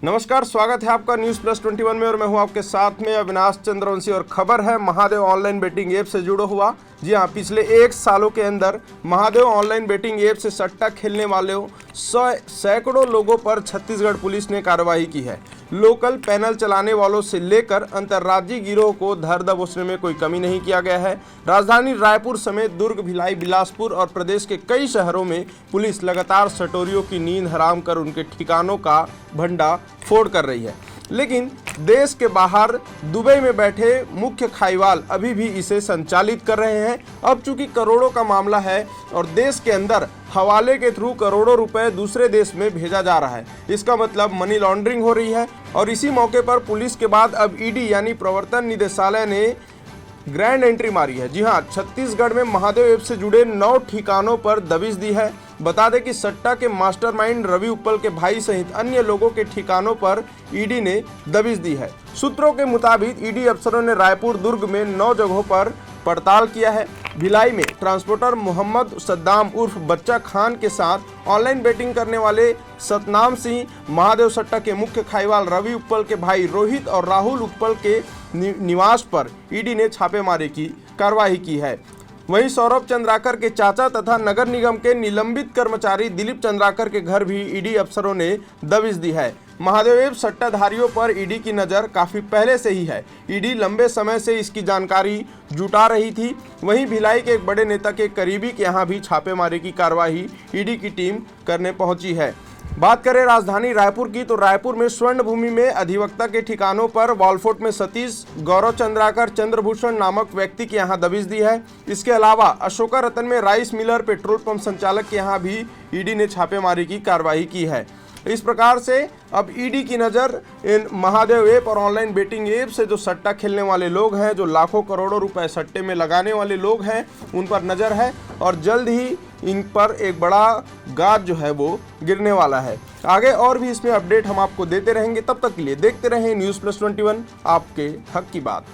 नमस्कार, स्वागत है आपका न्यूज़ प्लस 21 में और मैं हूं आपके साथ में अविनाश चंद्रवंशी। और खबर है महादेव ऑनलाइन बेटिंग ऐप से जुड़ा हुआ। जी हां, पिछले 1 सालों के अंदर महादेव ऑनलाइन बेटिंग ऐप से सट्टा खेलने वाले सैकड़ों लोगों पर छत्तीसगढ़ पुलिस ने कार्रवाई की है। लोकल पैनल चलाने वालों से लेकर अंतर्राज्यीय गिरोह को धर दबोचने में कोई कमी नहीं किया गया है। राजधानी रायपुर समेत दुर्ग, भिलाई, बिलासपुर और प्रदेश के कई शहरों में पुलिस लगातार सटोरियों की नींद हराम कर उनके ठिकानों का भंडा फोड़ कर रही है। लेकिन देश के बाहर दुबई में बैठे मुख्य खाईवाल अभी भी इसे संचालित कर रहे हैं। अब चूंकि करोड़ों का मामला है और देश के अंदर हवाले के थ्रू करोड़ों रुपए दूसरे देश में भेजा जा रहा है, इसका मतलब मनी लॉन्ड्रिंग हो रही है। और इसी मौके पर पुलिस के बाद अब ईडी यानी प्रवर्तन निदेशालय ने ग्रैंड एंट्री मारी है। जी हां, छत्तीसगढ़ में महादेव ऐप से जुड़े 9 ठिकानों पर दबिश दी है। बता दें कि सट्टा के मास्टरमाइंड रवि उप्पल के भाई सहित अन्य लोगों के ठिकानों पर ईडी ने दबिश दी है। सूत्रों के मुताबिक ईडी अफसरों ने रायपुर, दुर्ग में 9 जगहों पर पड़ताल किया है। भिलाई में ट्रांसपोर्टर मोहम्मद सद्दाम उर्फ बच्चा खान के साथ ऑनलाइन बेटिंग करने वाले सतनाम सिंह, महादेव सट्टा के मुख्य खाईवाल रवि उप्पल के भाई रोहित और राहुल उप्पल के निवास पर ईडी ने छापेमारी की कार्रवाई की है। वहीं सौरभ चंद्राकर के चाचा तथा नगर निगम के निलंबित कर्मचारी दिलीप चंद्राकर के घर भी ईडी अफसरों ने दबिश दी है। महादेव ऐप सट्टाधारियों पर ईडी की नज़र काफ़ी पहले से ही है। ईडी लंबे समय से इसकी जानकारी जुटा रही थी। वहीं भिलाई के एक बड़े नेता के करीबी के यहाँ भी छापेमारी की कार्रवाई ईडी की टीम करने पहुंची है। बात करें राजधानी रायपुर की, तो रायपुर में स्वर्ण भूमि में अधिवक्ता के ठिकानों पर वालफोर्ट में सतीश गौरव चंद्राकर चंद्रभूषण नामक व्यक्ति के यहाँ दबिश दी है। इसके अलावा अशोका रतन में राइस मिलर पेट्रोल पंप संचालक के यहाँ भी ईडी ने छापेमारी की कार्रवाई की है। इस प्रकार से अब ईडी की नज़र इन महादेव ऐप और ऑनलाइन बेटिंग ऐप से जो सट्टा खेलने वाले लोग हैं, जो लाखों करोड़ों रुपए सट्टे में लगाने वाले लोग हैं, उन पर नज़र है और जल्द ही इन पर एक बड़ा गाज जो है वो गिरने वाला है। आगे और भी इसमें अपडेट हम आपको देते रहेंगे। तब तक के लिए देखते रहें न्यूज़ प्लस 21, आपके हक की बात।